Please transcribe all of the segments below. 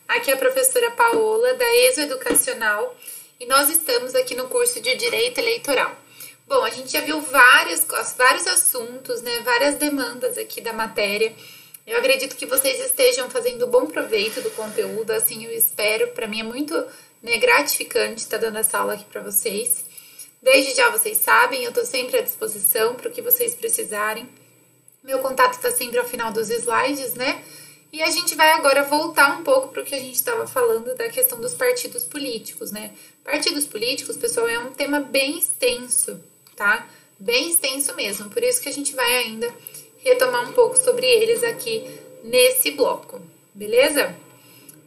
Aqui é a professora Paola, da ESO Educacional, e nós estamos aqui no curso de Direito Eleitoral. Bom, a gente já viu vários assuntos, né, várias demandas aqui da matéria. Eu acredito que vocês estejam fazendo bom proveito do conteúdo, assim eu espero. Para mim é muito, né, gratificante estar dando essa aula aqui para vocês. Desde já vocês sabem, eu estou sempre à disposição para o que vocês precisarem. Meu contato está sempre ao final dos slides, né? E a gente vai agora voltar um pouco para o que a gente estava falando da questão dos partidos políticos, né? Partidos políticos, pessoal, é um tema bem extenso, tá? Bem extenso mesmo, por isso que a gente vai ainda retomar um pouco sobre eles aqui nesse bloco, beleza?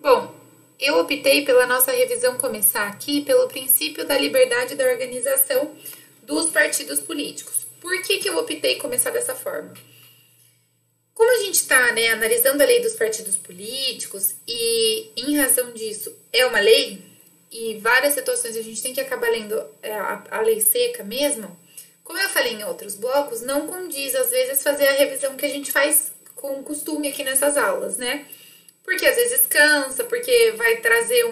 Bom, eu optei pela nossa revisão começar aqui pelo princípio da liberdade da organização dos partidos políticos. Por que eu optei começar dessa forma? Como a gente está, né, analisando a lei dos partidos políticos e, em razão disso, é uma lei e várias situações a gente tem que acabar lendo a lei seca mesmo, como eu falei em outros blocos, não condiz, às vezes, fazer a revisão que a gente faz com costume aqui nessas aulas, né? Porque às vezes cansa, porque vai trazer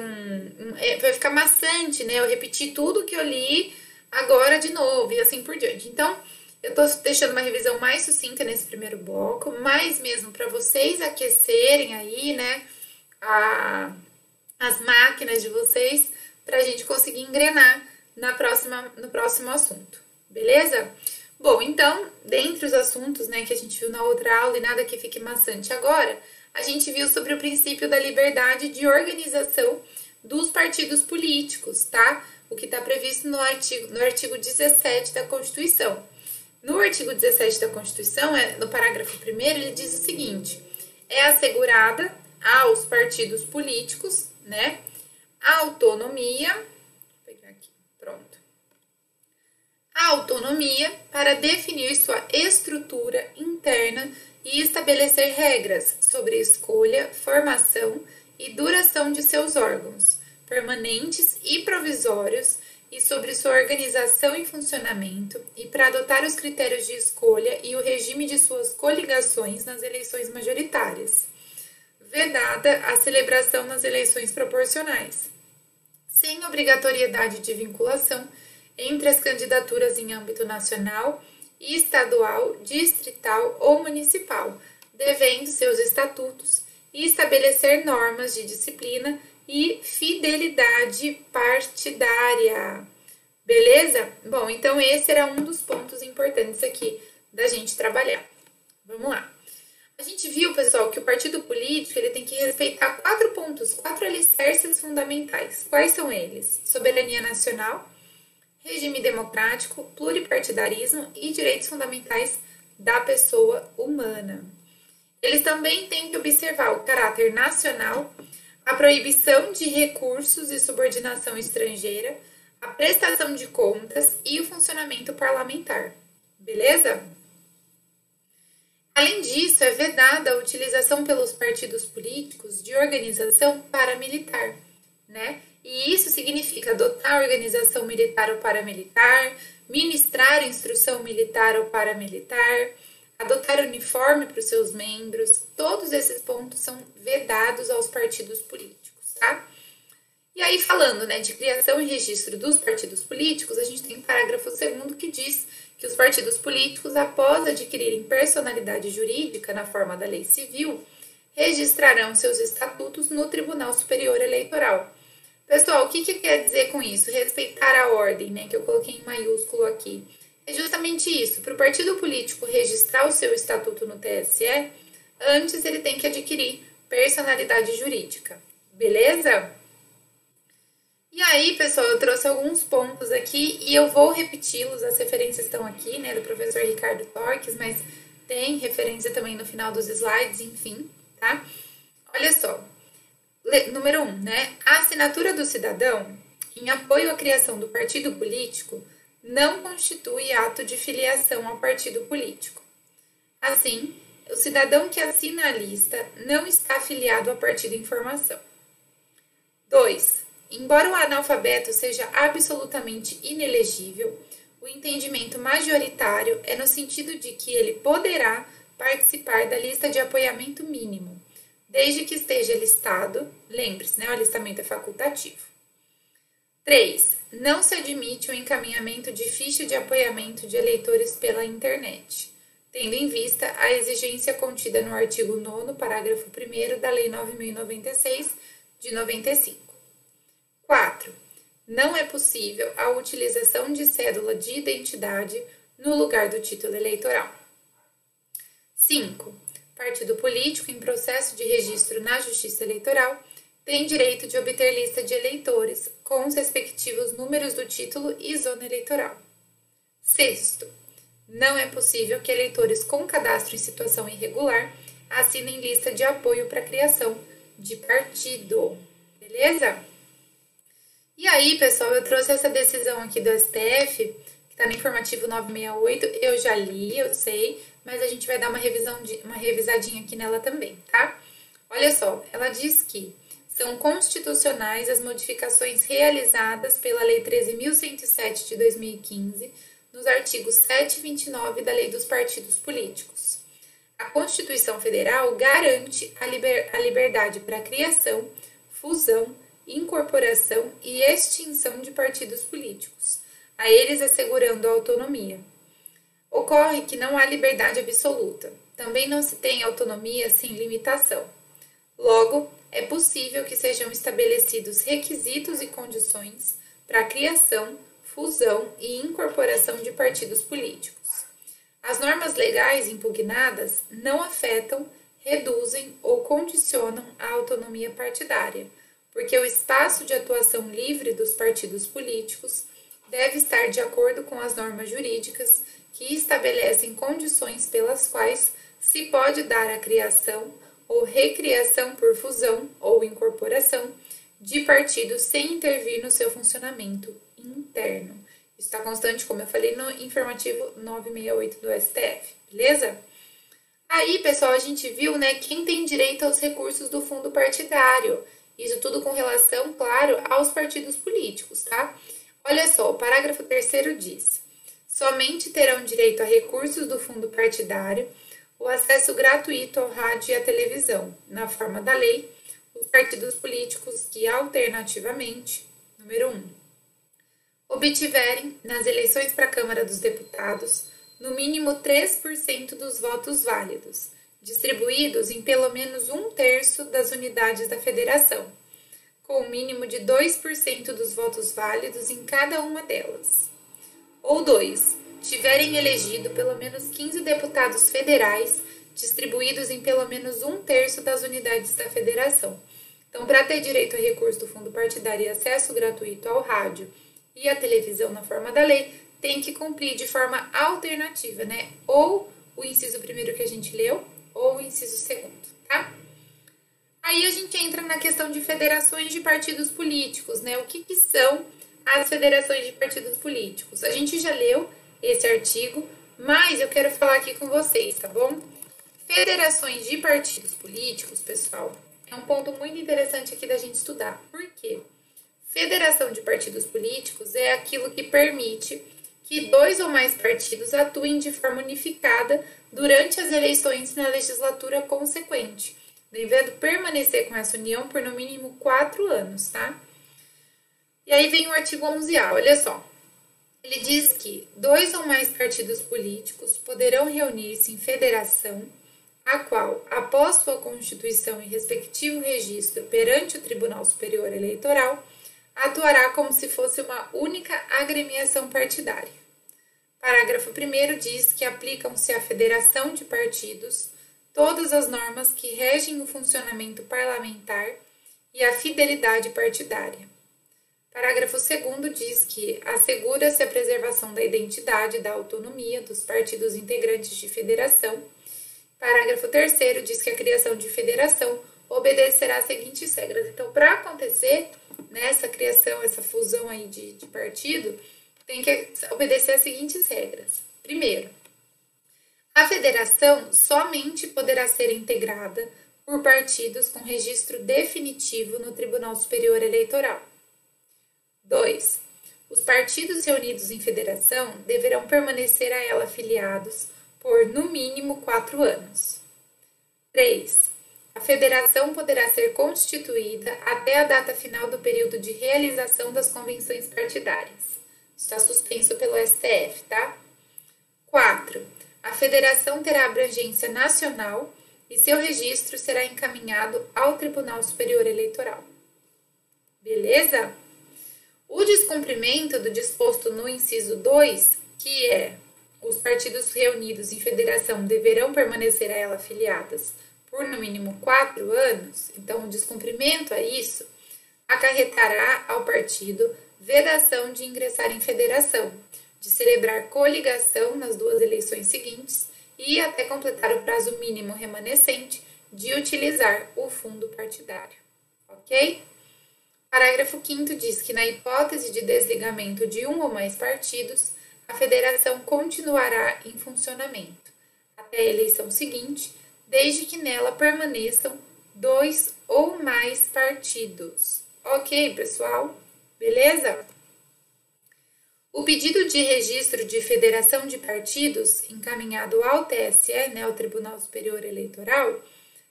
vai ficar maçante, né? Eu repetir tudo que eu li agora de novo e assim por diante. Então, eu tô deixando uma revisão mais sucinta nesse primeiro bloco, mais mesmo para vocês aquecerem aí, né, as máquinas de vocês, pra gente conseguir engrenar no próximo assunto, beleza? Bom, então, dentre os assuntos, né, que a gente viu na outra aula e nada que fique maçante agora, a gente viu sobre o princípio da liberdade de organização dos partidos políticos, tá? O que está previsto no artigo 17 da Constituição. No artigo 17 da Constituição, no parágrafo 1º, ele diz o seguinte: é assegurada aos partidos políticos, né, a autonomia, vou pegar aqui, pronto, a autonomia para definir sua estrutura interna e estabelecer regras sobre a escolha, formação e duração de seus órgãos, permanentes e provisórios, e sobre sua organização e funcionamento, e para adotar os critérios de escolha e o regime de suas coligações nas eleições majoritárias, vedada a celebração nas eleições proporcionais, sem obrigatoriedade de vinculação entre as candidaturas em âmbito nacional, estadual, distrital ou municipal, devendo seus estatutos e estabelecer normas de disciplina e fidelidade partidária, beleza? Bom, então esse era um dos pontos importantes aqui da gente trabalhar. Vamos lá. A gente viu, pessoal, que o partido político ele tem que respeitar 4 pontos, 4 alicerces fundamentais. Quais são eles? Soberania nacional, regime democrático, pluripartidarismo e direitos fundamentais da pessoa humana. Eles também têm que observar o caráter nacional, a proibição de recursos e subordinação estrangeira, a prestação de contas e o funcionamento parlamentar. Beleza? Além disso, é vedada a utilização pelos partidos políticos de organização paramilitar, né? E isso significa adotar organização militar ou paramilitar, ministrar instrução militar ou paramilitar, adotar uniforme para os seus membros. Todos esses pontos são vedados aos partidos políticos, tá? E aí, falando, né, de criação e registro dos partidos políticos, a gente tem o parágrafo 2º que diz que os partidos políticos, após adquirirem personalidade jurídica na forma da lei civil, registrarão seus estatutos no Tribunal Superior Eleitoral. Pessoal, o que quer dizer com isso? Respeitar a ordem, né, que eu coloquei em maiúsculo aqui. É justamente isso. Para o partido político registrar o seu estatuto no TSE, antes ele tem que adquirir personalidade jurídica. Beleza? E aí, pessoal, eu trouxe alguns pontos aqui e eu vou repeti-los. As referências estão aqui, né, do professor Ricardo Torques, mas tem referência também no final dos slides, enfim, tá? Olha só. Número 1, né? A assinatura do cidadão em apoio à criação do partido político não constitui ato de filiação ao partido político. Assim, o cidadão que assina a lista não está afiliado ao partido em formação. 2. Embora o analfabeto seja absolutamente inelegível, o entendimento majoritário é no sentido de que ele poderá participar da lista de apoiamento mínimo, desde que esteja listado, lembre-se, né, o alistamento é facultativo. 3. Não se admite o encaminhamento de ficha de apoiamento de eleitores pela internet, tendo em vista a exigência contida no artigo 9º, parágrafo 1º da Lei 9.096, de 95. 4. Não é possível a utilização de cédula de identidade no lugar do título eleitoral. 5. Partido político em processo de registro na Justiça Eleitoral tem direito de obter lista de eleitores com os respectivos números do título e zona eleitoral. 6. Não é possível que eleitores com cadastro em situação irregular assinem lista de apoio para a criação de partido. Beleza? E aí, pessoal, eu trouxe essa decisão aqui do STF, que está no informativo 968, eu já li, eu sei, mas a gente vai dar uma revisadinha aqui nela também, tá? Olha só, ela diz que são constitucionais as modificações realizadas pela Lei 13.107 de 2015, nos artigos 7 e 29 da Lei dos Partidos Políticos. A Constituição Federal garante a liberdade para a criação, fusão, incorporação e extinção de partidos políticos, a eles assegurando a autonomia. Ocorre que não há liberdade absoluta, também não se tem autonomia sem limitação. Logo, é possível que sejam estabelecidos requisitos e condições para a criação, fusão e incorporação de partidos políticos. As normas legais impugnadas não afetam, reduzem ou condicionam a autonomia partidária, porque o espaço de atuação livre dos partidos políticos deve estar de acordo com as normas jurídicas que estabelecem condições pelas quais se pode dar a criação ou recriação por fusão ou incorporação de partidos sem intervir no seu funcionamento interno. Isso está constante, como eu falei, no informativo 968 do STF, beleza? Aí, pessoal, a gente viu, né, quem tem direito aos recursos do fundo partidário. Isso tudo com relação, claro, aos partidos políticos, tá? Olha só, o parágrafo 3º diz: somente terão direito a recursos do fundo partidário o acesso gratuito ao rádio e à televisão, na forma da lei, os partidos políticos que alternativamente, número 1, obtiverem, nas eleições para a Câmara dos Deputados, no mínimo 3% dos votos válidos, distribuídos em pelo menos 1/3 das unidades da federação, com o mínimo de 2% dos votos válidos em cada uma delas. Ou 2, tiverem elegido pelo menos 15 deputados federais, distribuídos em pelo menos 1/3 das unidades da federação. Então, para ter direito a recurso do fundo partidário e acesso gratuito ao rádio e à televisão na forma da lei, tem que cumprir de forma alternativa, né? Ou o inciso 1º que a gente leu, ou o inciso 2º, tá? Aí a gente entra na questão de federações de partidos políticos, né? O que são as federações de partidos políticos? A gente já leu esse artigo, mas eu quero falar aqui com vocês, tá bom? Federações de partidos políticos, pessoal, é um ponto muito interessante aqui da gente estudar. Por quê? Federação de partidos políticos é aquilo que permite que 2 ou mais partidos atuem de forma unificada durante as eleições na legislatura consequente, devendo permanecer com essa união por no mínimo 4 anos, tá? E aí vem o artigo 11A, olha só. Ele diz que 2 ou mais partidos políticos poderão reunir-se em federação, a qual, após sua constituição e respectivo registro perante o Tribunal Superior Eleitoral, atuará como se fosse uma única agremiação partidária. Parágrafo 1º diz que aplicam-se à federação de partidos todas as normas que regem o funcionamento parlamentar e a fidelidade partidária. Parágrafo 2º diz que assegura-se a preservação da identidade e da autonomia dos partidos integrantes de federação. Parágrafo 3º diz que a criação de federação obedecerá às seguintes regras. Então, para acontecer nessa criação, essa fusão aí de partido, tem que obedecer às seguintes regras. Primeiro, a federação somente poderá ser integrada por partidos com registro definitivo no Tribunal Superior Eleitoral. 2. Os partidos reunidos em federação deverão permanecer a ela filiados por, no mínimo, 4 anos. 3. A federação poderá ser constituída até a data final do período de realização das convenções partidárias. Está suspenso pelo STF, tá? 4. A federação terá abrangência nacional e seu registro será encaminhado ao Tribunal Superior Eleitoral. Beleza? O descumprimento do disposto no inciso 2, que é os partidos reunidos em federação deverão permanecer a ela afiliadas por no mínimo 4 anos, então o descumprimento a isso acarretará ao partido vedação de ingressar em federação, de celebrar coligação nas 2 eleições seguintes e até completar o prazo mínimo remanescente de utilizar o fundo partidário. Ok? Parágrafo 5º diz que, na hipótese de desligamento de um ou mais partidos, a federação continuará em funcionamento até a eleição seguinte, desde que nela permaneçam 2 ou mais partidos. Ok, pessoal? Beleza? O pedido de registro de federação de partidos, encaminhado ao TSE, ao Tribunal Superior Eleitoral,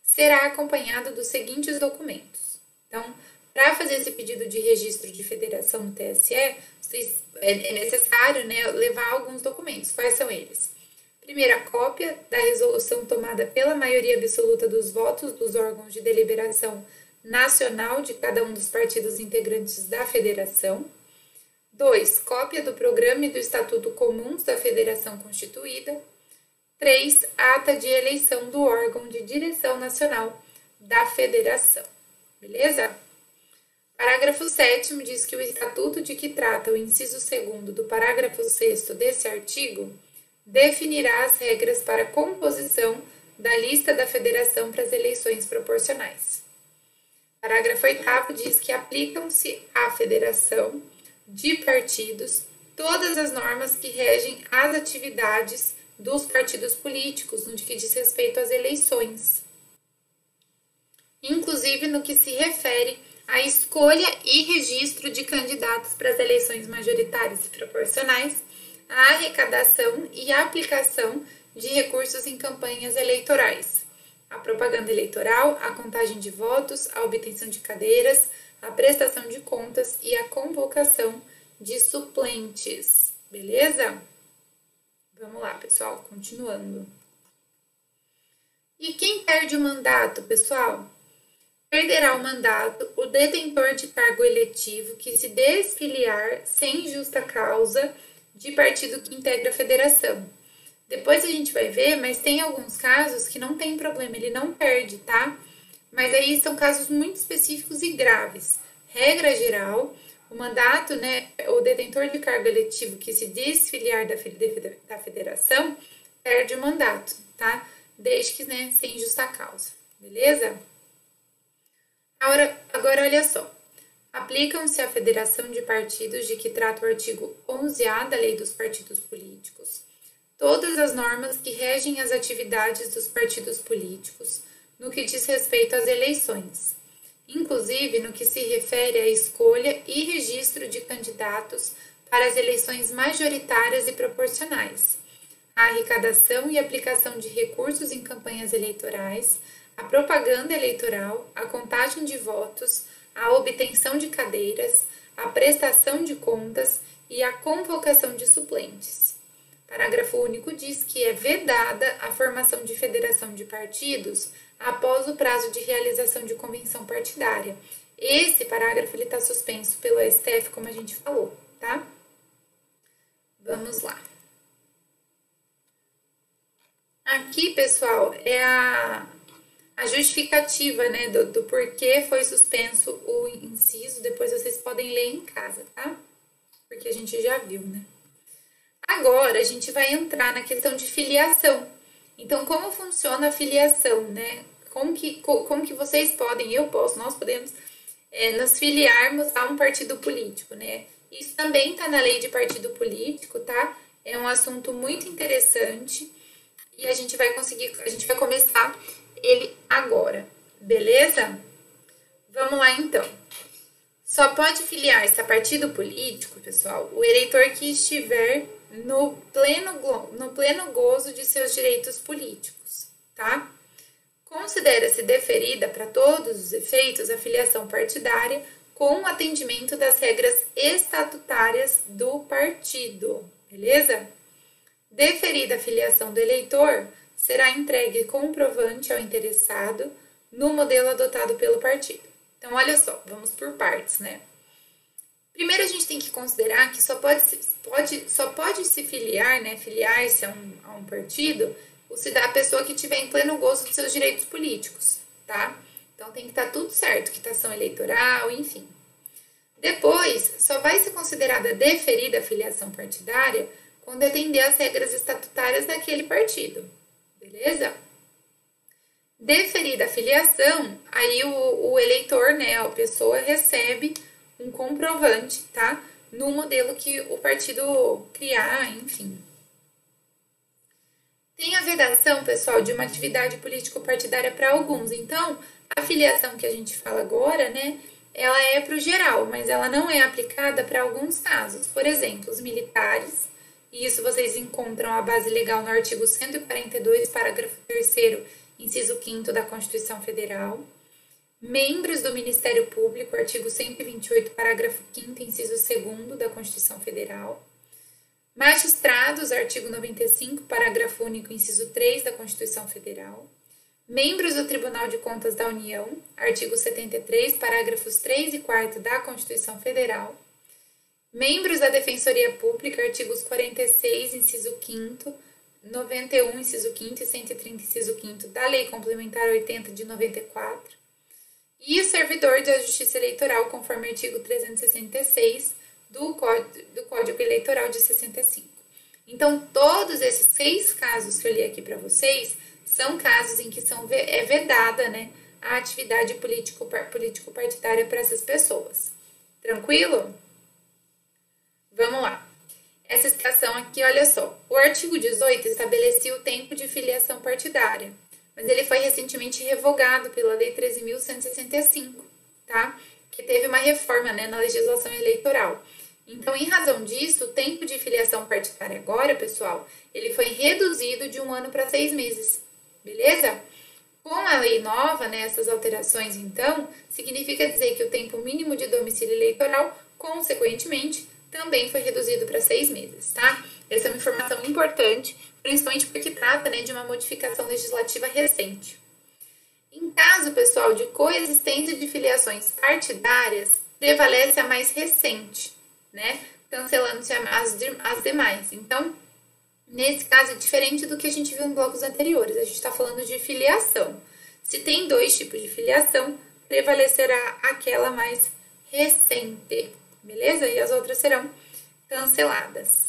será acompanhado dos seguintes documentos. Então, para fazer esse pedido de registro de federação no TSE, é necessário levar alguns documentos. Quais são eles? Primeira, cópia da resolução tomada pela maioria absoluta dos votos dos órgãos de deliberação nacional de cada um dos partidos integrantes da federação. 2. Cópia do programa e do estatuto comuns da federação constituída. 3. Ata de eleição do órgão de direção nacional da federação. Beleza? Parágrafo 7º diz que o estatuto de que trata o inciso 2º do parágrafo 6º desse artigo definirá as regras para a composição da lista da federação para as eleições proporcionais. Parágrafo 8º diz que aplicam-se à federação de partidos todas as normas que regem as atividades dos partidos políticos no que diz respeito às eleições, inclusive no que se refere à escolha e registro de candidatos para as eleições majoritárias e proporcionais, a arrecadação e a aplicação de recursos em campanhas eleitorais, a propaganda eleitoral, a contagem de votos, a obtenção de cadeiras, a prestação de contas e a convocação de suplentes. Beleza? Vamos lá, pessoal, continuando. E quem perde o mandato, pessoal? Perderá o mandato o detentor de cargo eletivo que se desfiliar sem justa causa de partido que integra a federação. Depois a gente vai ver, mas tem alguns casos que não tem problema, ele não perde, tá? Mas aí são casos muito específicos e graves. Regra geral, o mandato, o detentor de cargo eletivo que se desfiliar da federação perde o mandato, tá? Desde que, sem justa causa, beleza? Agora olha só. Aplicam-se à federação de partidos de que trata o artigo 11A da Lei dos Partidos Políticos todas as normas que regem as atividades dos partidos políticos no que diz respeito às eleições, inclusive no que se refere à escolha e registro de candidatos para as eleições majoritárias e proporcionais, a arrecadação e aplicação de recursos em campanhas eleitorais, a propaganda eleitoral, a contagem de votos, a obtenção de cadeiras, a prestação de contas e a convocação de suplentes. Parágrafo único diz que é vedada a formação de federação de partidos após o prazo de realização de convenção partidária. Esse parágrafo está suspenso pelo STF, como a gente falou, tá? Vamos lá. Aqui, pessoal, é a justificativa, do porquê foi suspenso o inciso. Depois vocês podem ler em casa, tá? Porque a gente já viu, Agora, a gente vai entrar na questão de filiação. Então, como funciona a filiação, Como que vocês podem, nós podemos nos filiarmos a um partido político, Isso também está na lei de partido político, tá? É um assunto muito interessante e a gente vai começar ele agora, beleza? Vamos lá, então. Só pode filiar-se a partido político, pessoal, o eleitor que estiver no pleno gozo de seus direitos políticos, tá? Considera-se deferida para todos os efeitos a filiação partidária com o atendimento das regras estatutárias do partido, beleza? Deferida a filiação do eleitor, será entregue comprovante ao interessado no modelo adotado pelo partido. Então, olha só, vamos por partes, né? Primeiro, a gente tem que considerar que só pode se filiar, né? Filiar-se a um partido, a pessoa que tiver em pleno gozo dos seus direitos políticos, tá? Então, tem que estar tudo certo, quitação eleitoral, enfim. Depois, só vai ser considerada deferida a filiação partidária quando atender às regras estatutárias daquele partido, beleza? Deferida a filiação, aí o eleitor, né, a pessoa recebe um comprovante, tá? No modelo que o partido criar, enfim. Tem a vedação, pessoal, de uma atividade político-partidária para alguns. Então, a filiação que a gente fala agora, né, ela é para o geral, mas ela não é aplicada para alguns casos. Por exemplo, os militares, e isso vocês encontram a base legal no artigo 142, parágrafo 3º, inciso 5º da Constituição Federal. Membros do Ministério Público, artigo 128, parágrafo 5º, inciso 2º da Constituição Federal. Magistrados, artigo 95, parágrafo único, inciso 3 da Constituição Federal. Membros do Tribunal de Contas da União, artigo 73, parágrafos 3 e 4 da Constituição Federal. Membros da Defensoria Pública, artigos 46, inciso 5º, 91, inciso 5º e 130, inciso 5º da Lei Complementar 80 de 94. E o servidor da Justiça Eleitoral, conforme artigo 366 do Código Eleitoral de 65. Então, todos esses 6 casos que eu li aqui para vocês são casos em que é vedada, né, a atividade político-partidária para essas pessoas. Tranquilo? Vamos lá. Essa citação aqui, olha só. O artigo 18 estabelecia o tempo de filiação partidária, mas ele foi recentemente revogado pela Lei 13.165, tá? Que teve uma reforma, né, na legislação eleitoral. Então, em razão disso, o tempo de filiação partidária agora, pessoal, ele foi reduzido de 1 ano para 6 meses, beleza? Com a lei nova, né, essas alterações, então, significa dizer que o tempo mínimo de domicílio eleitoral, consequentemente, também foi reduzido para 6 meses, tá? Essa é uma informação importante, principalmente porque trata, né, de uma modificação legislativa recente. Em caso, pessoal, de coexistência de filiações partidárias, prevalece a mais recente, né? Cancelando-se as demais. Então, nesse caso, é diferente do que a gente viu em blocos anteriores. A gente está falando de filiação. Se tem 2 tipos de filiação, prevalecerá aquela mais recente, beleza? E as outras serão canceladas.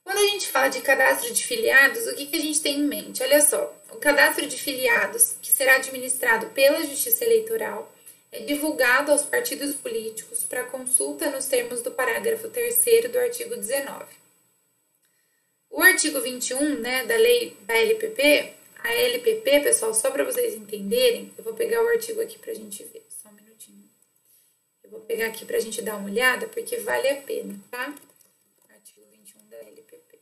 Quando a gente fala de cadastro de filiados, o que a gente tem em mente? Olha só, o cadastro de filiados, que será administrado pela Justiça Eleitoral, é divulgado aos partidos políticos para consulta nos termos do parágrafo 3º do artigo 19. O artigo 21, né, da lei da LPP, a LPP, pessoal, só para vocês entenderem, eu vou pegar o artigo aqui para a gente ver, só um minutinho. Eu vou pegar aqui para a gente dar uma olhada, porque vale a pena, tá? Artigo 21 da LPP.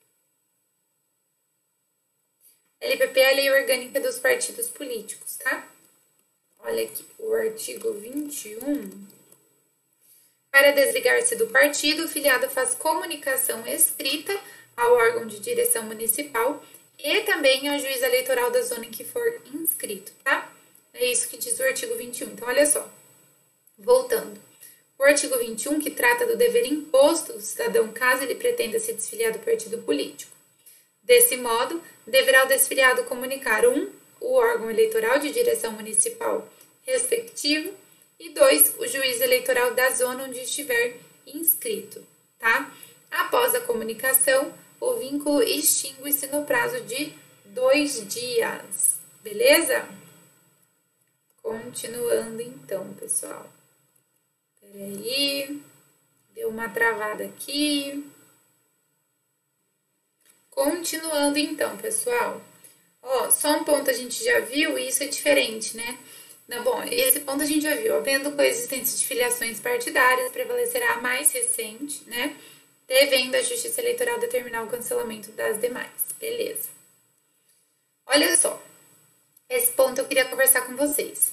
LPP é a Lei Orgânica dos Partidos Políticos, tá? Olha aqui, o artigo 21. Para desligar-se do partido, o filiado faz comunicação escrita ao órgão de direção municipal e também ao juiz eleitoral da zona em que for inscrito, tá? É isso que diz o artigo 21. Então, olha só. Voltando. O artigo 21, que trata do dever imposto do cidadão caso ele pretenda se desfiliar do partido político. Desse modo, deverá o desfiliado comunicar o órgão eleitoral de direção municipal respectivo e 2, o juiz eleitoral da zona onde estiver inscrito, tá? Após a comunicação, o vínculo extingue-se no prazo de 2 dias, beleza? Continuando então, pessoal. Peraí, deu uma travada aqui. Continuando então, pessoal. Ó, só um ponto a gente já viu e isso é diferente, né? Não, bom, esse ponto a gente já viu. Havendo coexistência de filiações partidárias, prevalecerá a mais recente, né? Devendo a Justiça Eleitoral determinar o cancelamento das demais. Beleza. Olha só. Esse ponto eu queria conversar com vocês.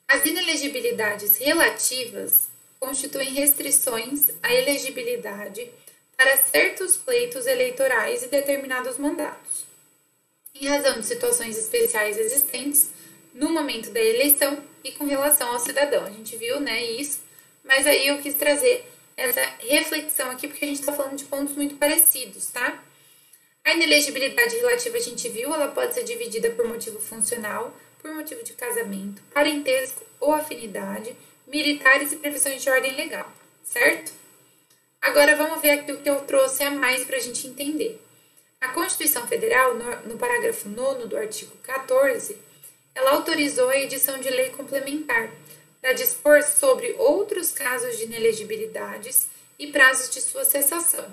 As inelegibilidades relativas constituem restrições à elegibilidade para certos pleitos eleitorais e determinados mandatos, em razão de situações especiais existentes no momento da eleição e com relação ao cidadão. A gente viu, né, isso, mas aí eu quis trazer essa reflexão aqui porque a gente está falando de pontos muito parecidos, tá? A inelegibilidade relativa a gente viu, ela pode ser dividida por motivo funcional, por motivo de casamento, parentesco ou afinidade, militares e previsões de ordem legal, certo? Agora vamos ver aqui o que eu trouxe a mais para a gente entender. A Constituição Federal, no parágrafo 9º do artigo 14, ela autorizou a edição de lei complementar para dispor sobre outros casos de inelegibilidades e prazos de sua cessação,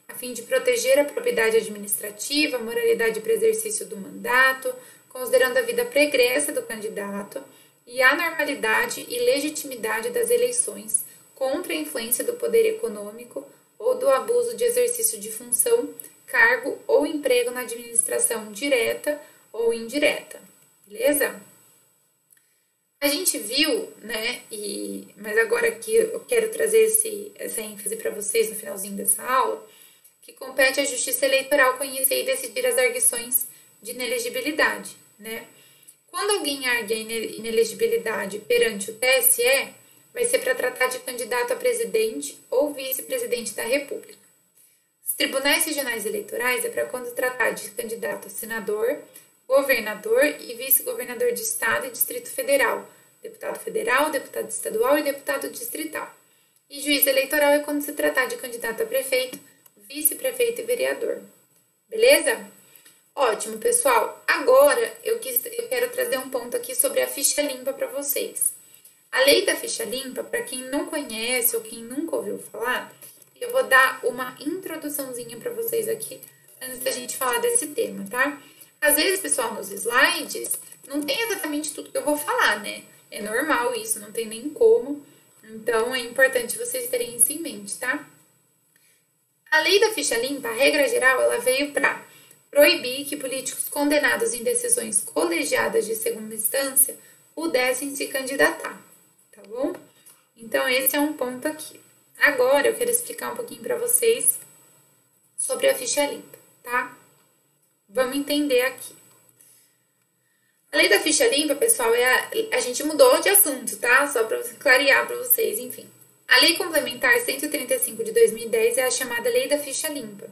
a fim de proteger a propriedade administrativa, a moralidade para exercício do mandato, considerando a vida pregressa do candidato e a normalidade e legitimidade das eleições contra a influência do poder econômico ou do abuso de exercício de função, cargo ou emprego na administração direta ou indireta. Beleza? A gente viu, né, mas agora aqui eu quero trazer essa ênfase para vocês no finalzinho dessa aula, que compete à Justiça Eleitoral conhecer e decidir as arguições de inelegibilidade, né? Quando alguém argue a inelegibilidade perante o TSE, vai ser para tratar de candidato a presidente ou vice-presidente da República. Os tribunais regionais eleitorais é para quando tratar de candidato a senador, governador e vice-governador de Estado e Distrito Federal, deputado estadual e deputado distrital. E juiz eleitoral é quando se tratar de candidato a prefeito, vice-prefeito e vereador. Beleza? Ótimo, pessoal. Agora eu quero trazer um ponto aqui sobre a ficha limpa para vocês. A lei da ficha limpa, para quem não conhece ou quem nunca ouviu falar, eu vou dar uma introduçãozinha para vocês aqui antes da gente falar desse tema, tá? Às vezes, pessoal, nos slides não tem exatamente tudo que eu vou falar, né? É normal isso, não tem nem como. Então, é importante vocês terem isso em mente, tá? A lei da ficha limpa, a regra geral, ela veio para proibir que políticos condenados em decisões colegiadas de segunda instância pudessem se candidatar, tá bom? Então, esse é um ponto aqui. Agora, eu quero explicar um pouquinho para vocês sobre a ficha limpa, tá? Vamos entender aqui. A lei da ficha limpa, pessoal, a gente mudou de assunto, tá? Só para clarear para vocês, enfim. A Lei Complementar 135 de 2010 é a chamada Lei da Ficha Limpa.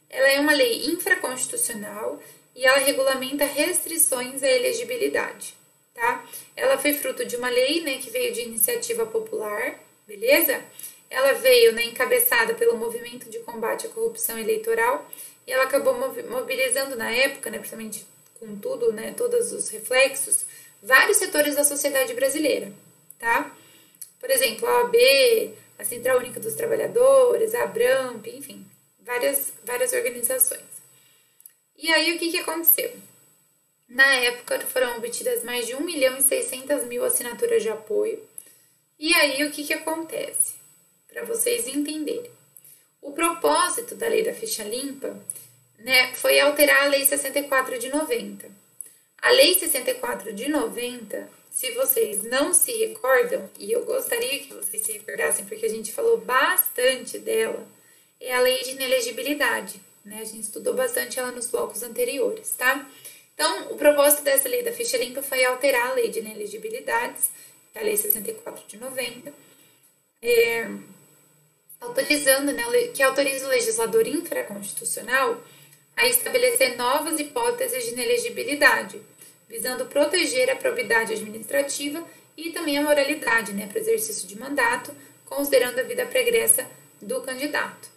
Ela é uma lei infraconstitucional e ela regulamenta restrições à elegibilidade, tá? Ela foi fruto de uma lei, né, que veio de iniciativa popular, beleza? Ela veio, né, encabeçada pelo Movimento de Combate à Corrupção Eleitoral e ela acabou mobilizando na época, né, principalmente com tudo, né, todos os reflexos, vários setores da sociedade brasileira, tá? Por exemplo, a OAB, a Central Única dos Trabalhadores, a Abramp, enfim, várias organizações. E aí, o que aconteceu? Na época, foram obtidas mais de 1.600.000 assinaturas de apoio. E aí, o que acontece? Para vocês entenderem. O propósito da Lei da Ficha Limpa, né, foi alterar a Lei 64 de 90. A Lei 64 de 90, se vocês não se recordam, e eu gostaria que vocês se recordassem, porque a gente falou bastante dela, é a Lei de Inelegibilidade, né? A gente estudou bastante ela nos blocos anteriores, tá? Então, o propósito dessa Lei da Ficha Limpa foi alterar a Lei de Inelegibilidades, a Lei 64 de 90, autorizando, né, que autoriza o legislador infraconstitucional a estabelecer novas hipóteses de inelegibilidade, visando proteger a probidade administrativa e também a moralidade, né, para exercício de mandato, considerando a vida pregressa do candidato,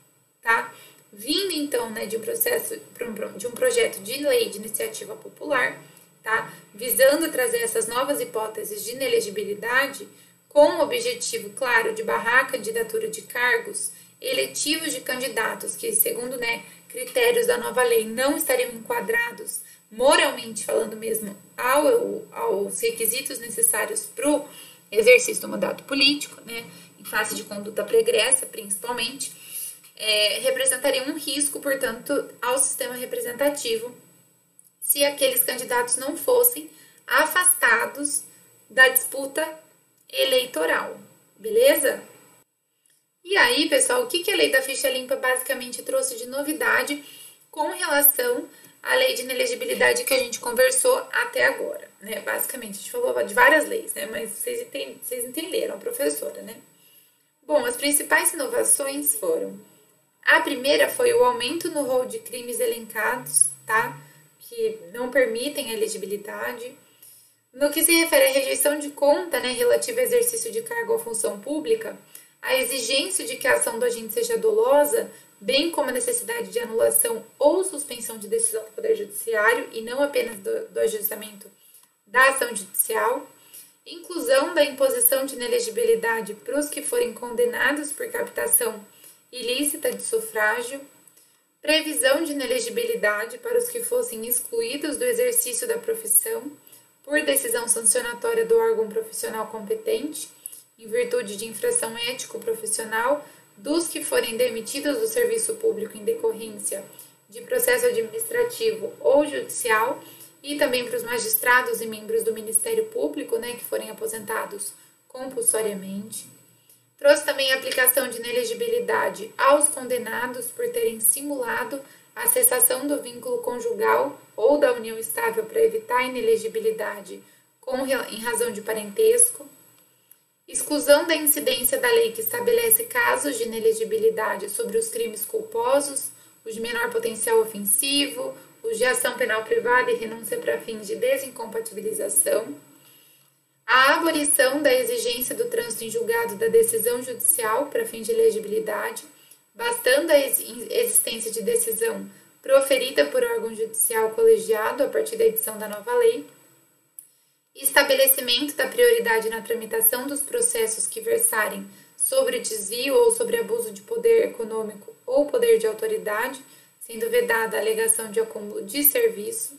tá? Vindo, então, né, de um projeto de lei de iniciativa popular, tá? Visando trazer essas novas hipóteses de inelegibilidade, com o objetivo, claro, de barrar a candidatura de cargos eletivos de candidatos que, segundo, né, critérios da nova lei, não estariam enquadrados, moralmente falando mesmo, aos requisitos necessários para o exercício do mandato político, né, em face de conduta pregressa, principalmente, representaria um risco, portanto, ao sistema representativo, se aqueles candidatos não fossem afastados da disputa eleitoral, beleza? E aí, pessoal, o que a lei da ficha limpa basicamente trouxe de novidade com relação à lei de inelegibilidade que a gente conversou até agora, né? Basicamente, a gente falou de várias leis, né? Mas vocês entenderam, a professora, né? Bom, as principais inovações foram: a primeira foi o aumento no rol de crimes elencados, tá? Que não permitem a elegibilidade. No que se refere à rejeição de conta, né, relativa ao exercício de cargo ou função pública, a exigência de que a ação do agente seja dolosa, bem como a necessidade de anulação ou suspensão de decisão do Poder Judiciário e não apenas do ajustamento da ação judicial, inclusão da imposição de inelegibilidade para os que forem condenados por captação ilícita de sufrágio, previsão de inelegibilidade para os que fossem excluídos do exercício da profissão por decisão sancionatória do órgão profissional competente, em virtude de infração ético-profissional, dos que forem demitidos do serviço público em decorrência de processo administrativo ou judicial, e também para os magistrados e membros do Ministério Público, né, que forem aposentados compulsoriamente. Trouxe também a aplicação de inelegibilidade aos condenados por terem simulado a cessação do vínculo conjugal ou da união estável para evitar a inelegibilidade em razão de parentesco. Exclusão da incidência da lei que estabelece casos de inelegibilidade sobre os crimes culposos, os de menor potencial ofensivo, os de ação penal privada e renúncia para fins de desincompatibilização. A abolição da exigência do trânsito em julgado da decisão judicial para fins de elegibilidade, bastando a existência de decisão proferida por órgão judicial colegiado a partir da edição da nova lei. Estabelecimento da prioridade na tramitação dos processos que versarem sobre desvio ou sobre abuso de poder econômico ou poder de autoridade, sendo vedada a alegação de acúmulo de serviço.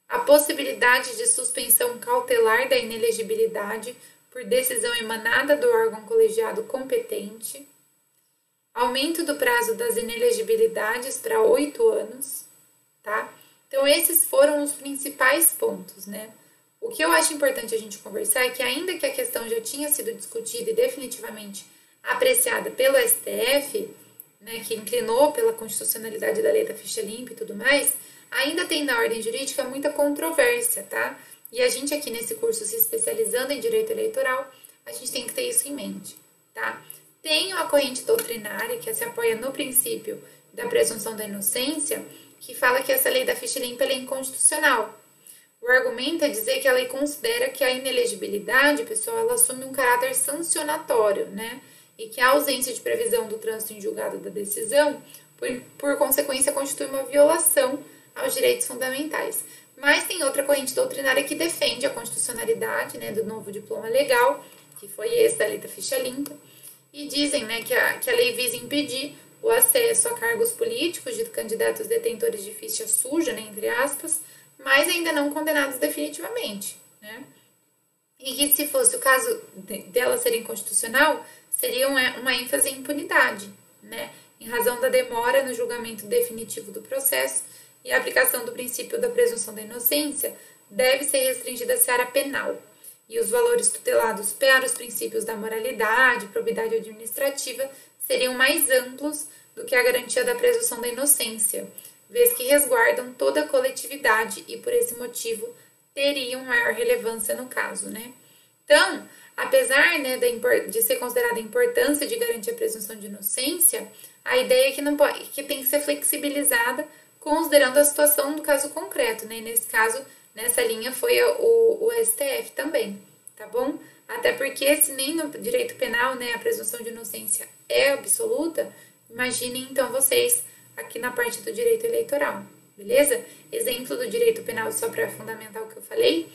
A possibilidade de suspensão cautelar da inelegibilidade por decisão emanada do órgão colegiado competente. Aumento do prazo das inelegibilidades para 8 anos, tá? Então, esses foram os principais pontos, né? O que eu acho importante a gente conversar é que, ainda que a questão já tinha sido discutida e definitivamente apreciada pelo STF, né, que inclinou pela constitucionalidade da lei da ficha limpa e tudo mais, ainda tem na ordem jurídica muita controvérsia, tá? E a gente aqui nesse curso, se especializando em direito eleitoral, a gente tem que ter isso em mente, tá? Tem uma corrente doutrinária que se apoia no princípio da presunção da inocência, que fala que essa lei da ficha limpa é inconstitucional. O argumento é dizer que a lei considera que a inelegibilidade, pessoal, ela assume um caráter sancionatório, né? E que a ausência de previsão do trânsito em julgado da decisão, por consequência, constitui uma violação aos direitos fundamentais. Mas tem outra corrente doutrinária que defende a constitucionalidade, né, do novo diploma legal, que foi esse da lei da ficha limpa, e dizem, né, que a lei visa impedir o acesso a cargos políticos de candidatos detentores de ficha suja, né, entre aspas, mas ainda não condenados definitivamente, né? E que, se fosse o caso dela ser inconstitucional, seria uma ênfase em impunidade, né? Em razão da demora no julgamento definitivo do processo e a aplicação do princípio da presunção da inocência deve ser restringida à seara penal, e os valores tutelados para os princípios da moralidade e probidade administrativa seriam mais amplos do que a garantia da presunção da inocência, vez que resguardam toda a coletividade e, por esse motivo, teriam maior relevância no caso, né? Então, apesar, né, de ser considerada a importância de garantir a presunção de inocência, a ideia é que tem que ser flexibilizada considerando a situação do caso concreto, né? E nesse caso, nessa linha foi o STF também, tá bom? Até porque, se nem no direito penal, né, a presunção de inocência é absoluta, imaginem então vocês aqui na parte do direito eleitoral, beleza? Exemplo do direito penal, só para fundamentar o que eu falei,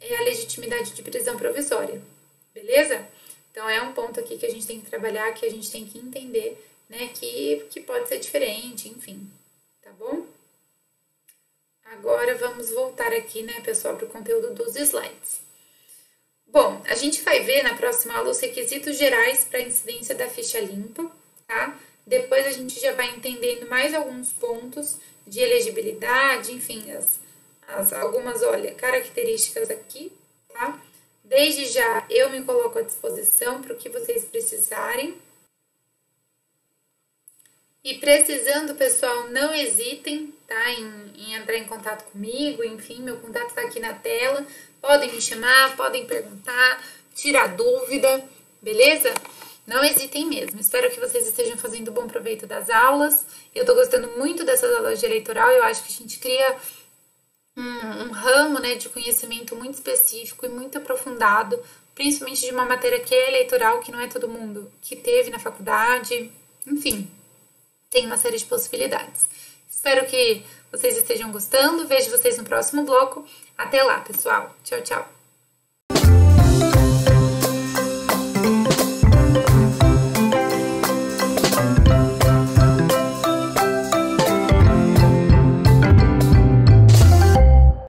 é a legitimidade de prisão provisória, beleza? Então, é um ponto aqui que a gente tem que trabalhar, que a gente tem que entender, né, que pode ser diferente, enfim, tá bom? Agora, vamos voltar aqui, né, pessoal, para o conteúdo dos slides. Bom, a gente vai ver na próxima aula os requisitos gerais para a incidência da ficha limpa, tá? Depois a gente já vai entendendo mais alguns pontos de elegibilidade, enfim, algumas, olha, características aqui, tá? Desde já, eu me coloco à disposição para o que vocês precisarem. E precisando, pessoal, não hesitem, tá, em entrar em contato comigo, enfim, meu contato tá aqui na tela. Podem me chamar, podem perguntar, tirar dúvida, beleza? Não hesitem mesmo. Espero que vocês estejam fazendo bom proveito das aulas. Eu tô gostando muito dessas aulas de eleitoral, eu acho que a gente cria um ramo, né, de conhecimento muito específico e muito aprofundado, principalmente de uma matéria que é eleitoral, que não é todo mundo que teve na faculdade, enfim. Tem uma série de possibilidades. Espero que vocês estejam gostando. Vejo vocês no próximo bloco. Até lá, pessoal. Tchau, tchau.